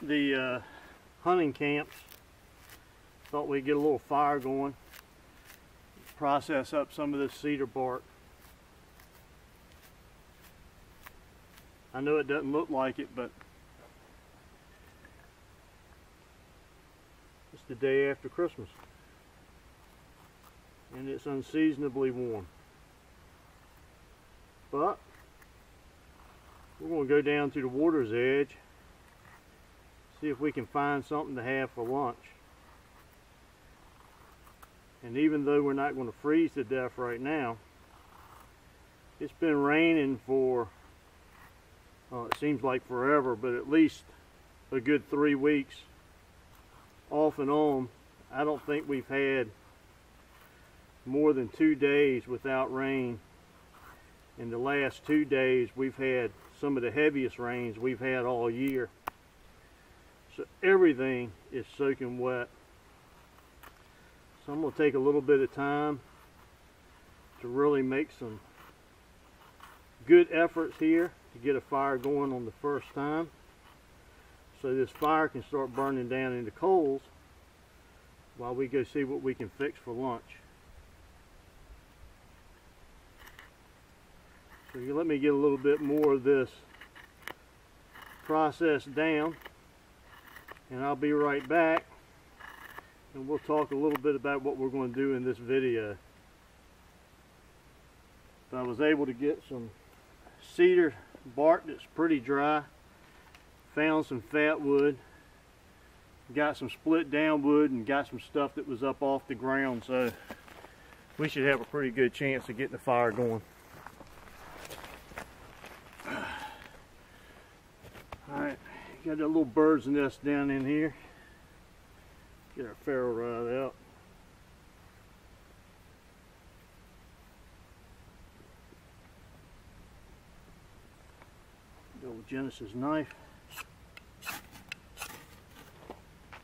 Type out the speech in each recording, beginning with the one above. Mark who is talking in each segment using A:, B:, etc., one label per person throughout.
A: the hunting camps. Thought we'd get a little fire going, process up some of this cedar bark. I know it doesn't look like it, but it's the day after Christmas and it's unseasonably warm. But we're going to go down to the water's edge, see if we can find something to have for lunch. And even though we're not going to freeze to death right now, it's been raining for, it seems like forever, but at least a good 3 weeks off and on. I don't think we've had more than 2 days without rain. In the last 2 days, we've had some of the heaviest rains we've had all year. So everything is soaking wet. So I'm going to take a little bit of time to really make some good efforts here to get a fire going on the first time, so this fire can start burning down into coals while we go see what we can fix for lunch. So you let me get a little bit more of this process down, and I'll be right back, and we'll talk a little bit about what we're going to do in this video. I was able to get some cedar bark that's pretty dry, found some fat wood, got some split down wood, and got some stuff that was up off the ground, so we should have a pretty good chance of getting the fire going. Alright, got that little bird's nest down in here. Get our ferro rod out. The old Genesis knife.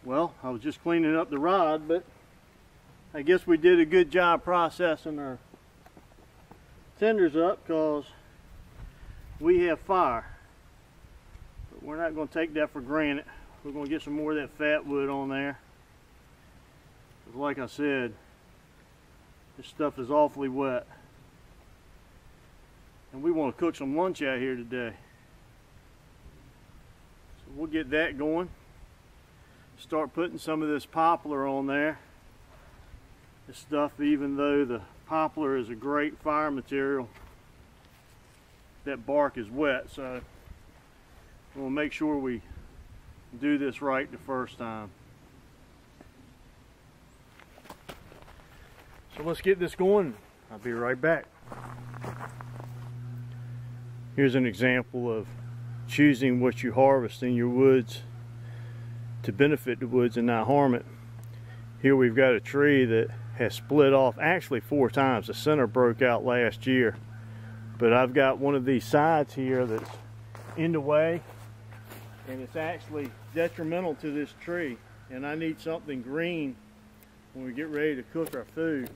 A: Well, I was just cleaning up the rod, but I guess we did a good job processing our tenders up, because we have fire. But we're not going to take that for granted. We're going to get some more of that fat wood on there. Like I said, this stuff is awfully wet, and we want to cook some lunch out here today. So we'll get that going. Start putting some of this poplar on there. This stuff, even though the poplar is a great fire material, that bark is wet, so we'll make sure we do this right the first time. So let's get this going. I'll be right back. Here's an example of choosing what you harvest in your woods to benefit the woods and not harm it. Here we've got a tree that has split off actually 4 times. The center broke out last year, but I've got one of these sides here that's in the way, and it's actually detrimental to this tree, and I need something green when we get ready to cook our food.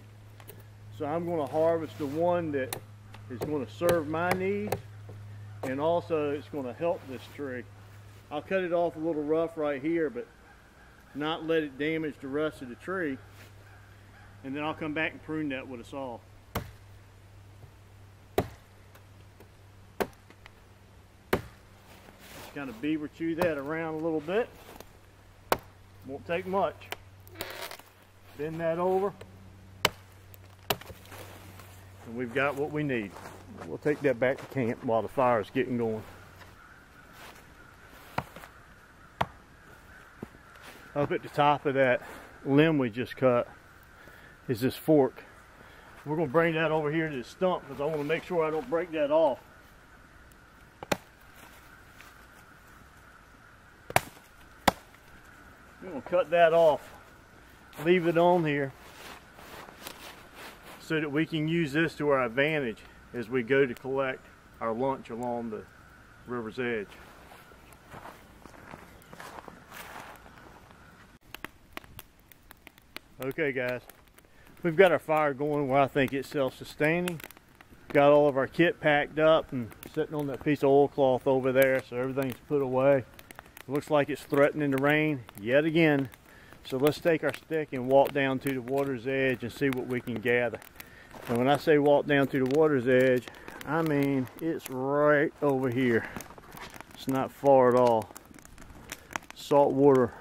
A: So I'm going to harvest the one that is going to serve my needs, and also it's going to help this tree. I'll cut it off a little rough right here, but not let it damage the rest of the tree, and then I'll come back and prune that with a saw. Just kind of beaver chew that around a little bit. Won't take much. Bend that over, and we've got what we need. We'll take that back to camp while the fire is getting going. Up at the top of that limb we just cut is this fork. We're going to bring that over here to the stump because I want to make sure I don't break that off. I'm going to cut that off, leave it on here so that we can use this to our advantage as we go to collect our lunch along the river's edge. Okay guys, we've got our fire going where I think it's self-sustaining. got all of our kit packed up and sitting on that piece of oilcloth over there, so everything's put away. It looks like it's threatening to rain yet again. So let's take our stick and walk down to the water's edge and see what we can gather. And when I say walk down to the water's edge, I mean it's right over here. It's not far at all. Saltwater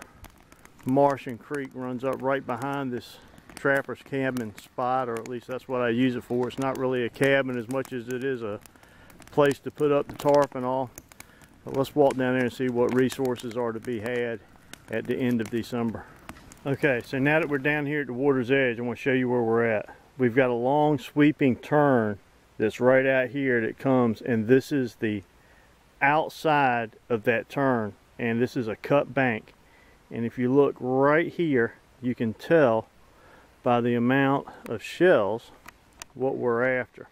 A: marsh and creek runs up right behind this trapper's cabin spot, or at least that's what I use it for. It's not really a cabin as much as it is a place to put up the tarp and all. But let's walk down there and see what resources are to be had at the end of December. Okay, so now that we're down here at the water's edge, I want to show you where we're at. We've got a long sweeping turn that's right out here that comes, and this is the outside of that turn, and this is a cut bank. And if you look right here, you can tell by the amount of shells what we're after.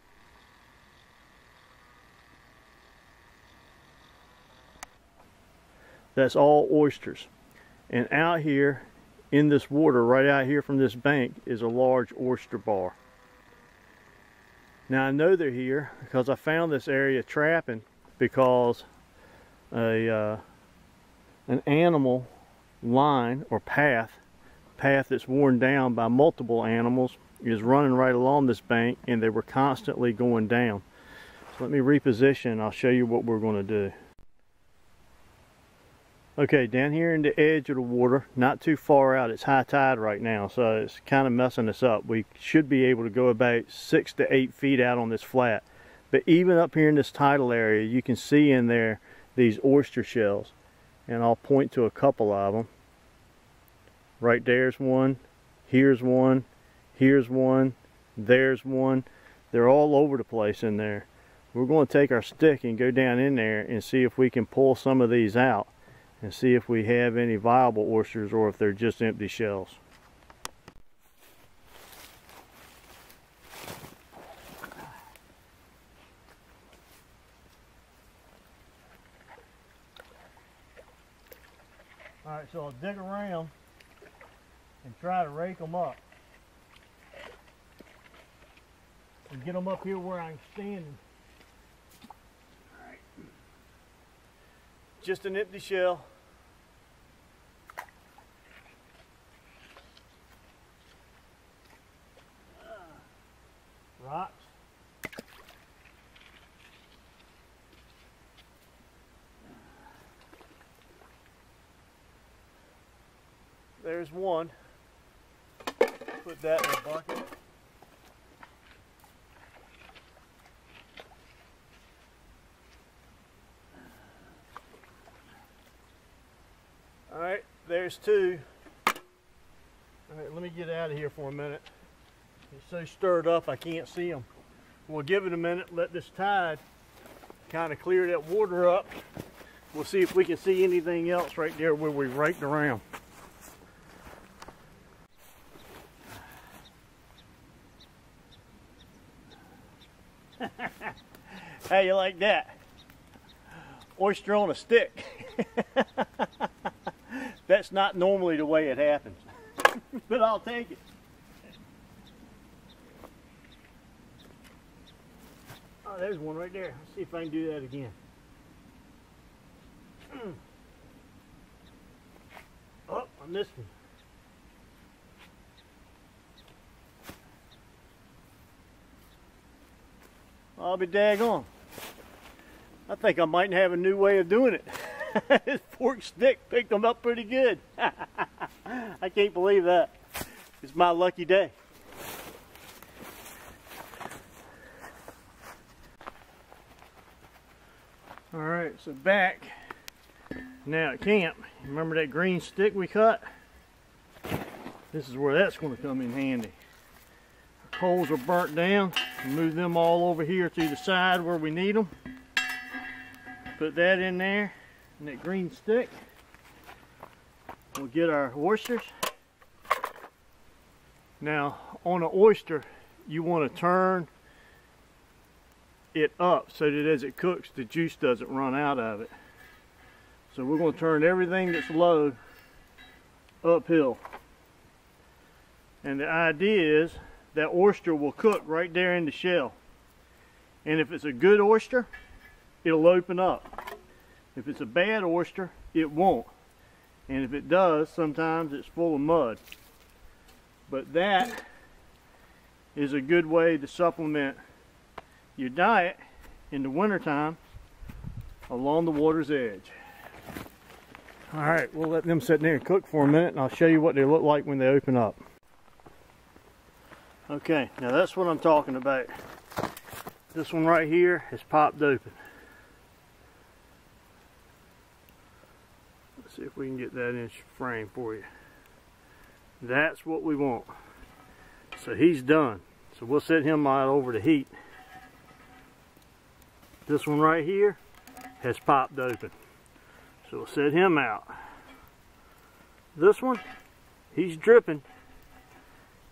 A: That's all oysters. And out here in this water, right out here from this bank, is a large oyster bar. Now I know they're here because I found this area trapping because an animal line or path that's worn down by multiple animals is running right along this bank, and they were constantly going down. So let me reposition. I'll show you what we're going to do. Okay, down here in the edge of the water, not too far out, it's high tide right now, so it's kind of messing us up. We should be able to go about 6 to 8 feet out on this flat. But even up here in this tidal area, you can see in there these oyster shells. And I'll point to a couple of them. Right there's one, here's one, there's one. They're all over the place in there. We're going to take our stick and go down in there and see if we can pull some of these out and see if we have any viable oysters or if they're just empty shells. Alright, so I'll dig around and try to rake them up and get them up here where I'm standing. Alright. Just an empty shell. Rocks. There's one. Put that in a bucket. Alright, there's two. Alright, let me get out of here for a minute. It's so stirred up I can't see them. We'll give it a minute, let this tide kind of clear that water up. We'll see if we can see anything else right there where we raked around. How you like that? Oyster on a stick. That's not normally the way it happens, but I'll take it. Oh, there's one right there. Let's see if I can do that again. Oh, I missed one. I'll be daggone. I think I might have a new way of doing it. This fork stick picked them up pretty good. I can't believe that. It's my lucky day. Alright, so back now at camp. Remember that green stick we cut? This is where that's going to come in handy. Our coals are burnt down. Move them all over here to the side where we need them. Put that in there, and that green stick. We'll get our oysters. Now, on an oyster, you want to turn it up so that as it cooks, the juice doesn't run out of it. So we're going to turn everything that's low uphill. And the idea is that oyster will cook right there in the shell. And if it's a good oyster, it'll open up. If it's a bad oyster, it won't. And if it does, sometimes it's full of mud. But that is a good way to supplement your diet in the wintertime along the water's edge. Alright, we'll let them sit there and cook for a minute, and I'll show you what they look like when they open up. Okay, now that's what I'm talking about. This one right here has popped open. Let's see if we can get that in frame for you. That's what we want. So he's done. So we'll set him out over to heat. This one right here has popped open. So we'll set him out. This one, he's dripping.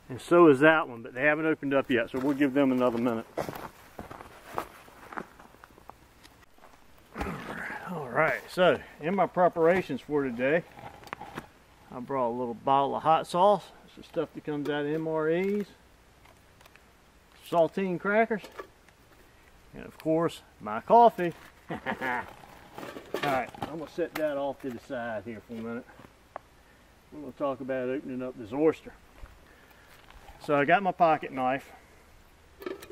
A: And so is that one, but they haven't opened up yet, so we'll give them another minute. Alright, so in my preparations for today, I brought a little bottle of hot sauce. It's the stuff that comes out of MREs. Saltine crackers. And of course, my coffee. Alright, I'm going to set that off to the side here for a minute. I'm going to talk about opening up this oyster. So I got my pocket knife,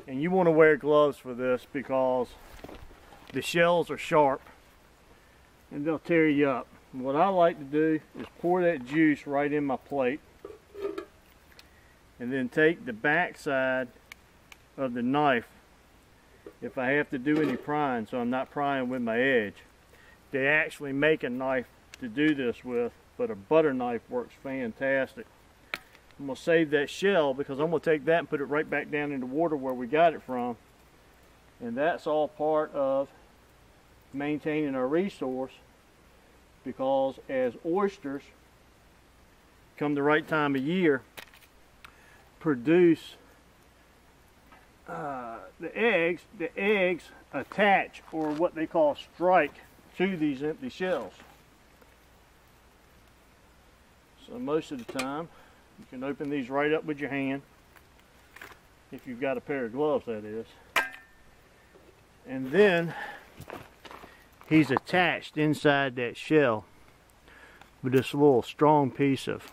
A: and you want to wear gloves for this because the shells are sharp and they'll tear you up. And what I like to do is pour that juice right in my plate and then take the back side of the knife if I have to do any prying, so I'm not prying with my edge. They actually make a knife to do this with, but a butter knife works fantastic. I'm going to save that shell because I'm going to take that and put it right back down in the water where we got it from. And that's all part of maintaining our resource, because as oysters, come the right time of year, produce the eggs attach, or what they call strike, to these empty shells. So most of the time, you can open these right up with your hand, if you've got a pair of gloves, that is. And then he's attached inside that shell with this little strong piece of,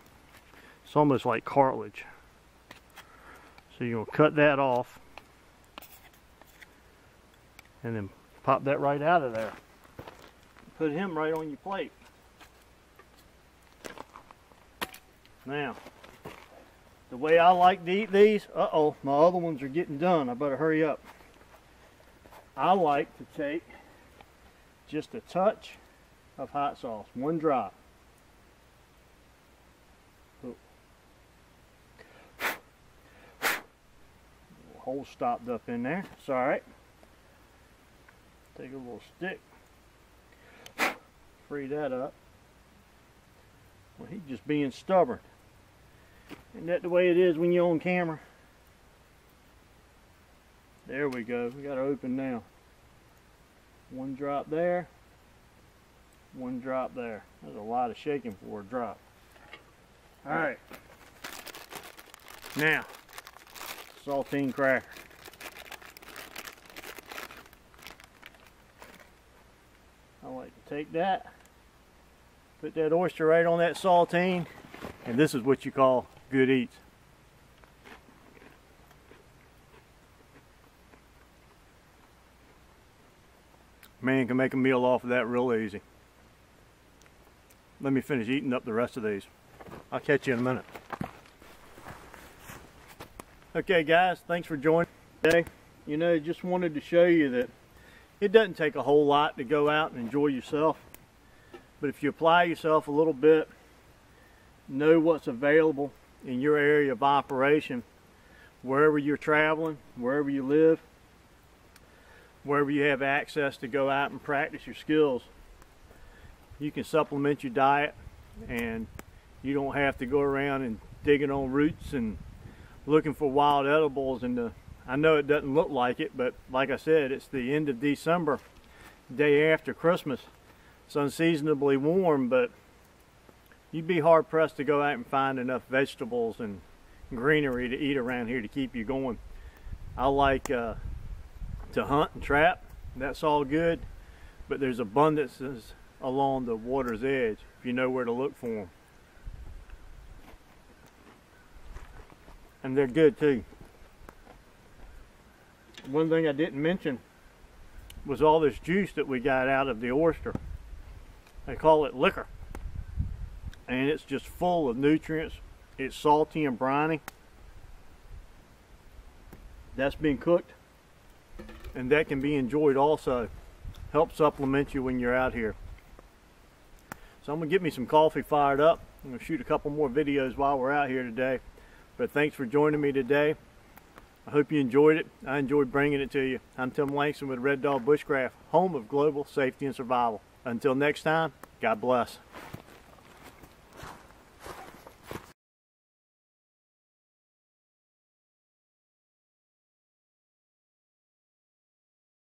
A: it's almost like cartilage. So you're going to cut that off and then pop that right out of there. Put him right on your plate. Now, the way I like to eat these, uh-oh, my other ones are getting done. I better hurry up. I like to take just a touch of hot sauce, one drop. Oh. Hole stopped up in there. It's all right. Take a little stick. Free that up. Well, he's just being stubborn. Isn't that the way it is when you're on camera? There we go. We got to open now. One drop there. One drop there. There's a lot of shaking for a drop. Alright. Now, saltine cracker. I like to take that, put that oyster right on that saltine, and this is what you call good eats. Man can make a meal off of that real easy. Let me finish eating up the rest of these. I'll catch you in a minute. Okay guys, thanks for joining today. You know, just wanted to show you that it doesn't take a whole lot to go out and enjoy yourself. But if you apply yourself a little bit, know what's available in your area of operation, wherever you're traveling, wherever you live, wherever you have access to go out and practice your skills, you can supplement your diet, and you don't have to go around and digging on roots and looking for wild edibles. And I know it doesn't look like it, but like I said, it's the end of December, day after Christmas. It's unseasonably warm, but you'd be hard pressed to go out and find enough vegetables and greenery to eat around here to keep you going. I like to to hunt and trap. That's all good, but there's abundances along the water's edge if you know where to look for them. And they're good too. One thing I didn't mention was all this juice that we got out of the oyster. They call it liquor. And it's just full of nutrients. It's salty and briny. That's been cooked, and that can be enjoyed also. Help supplement you when you're out here. So I'm gonna get me some coffee fired up. I'm gonna shoot a couple more videos while we're out here today. But thanks for joining me today. I hope you enjoyed it. I enjoyed bringing it to you. I'm Tim Langston with Red Dog Bushcraft, home of global safety and survival. Until next time, God bless.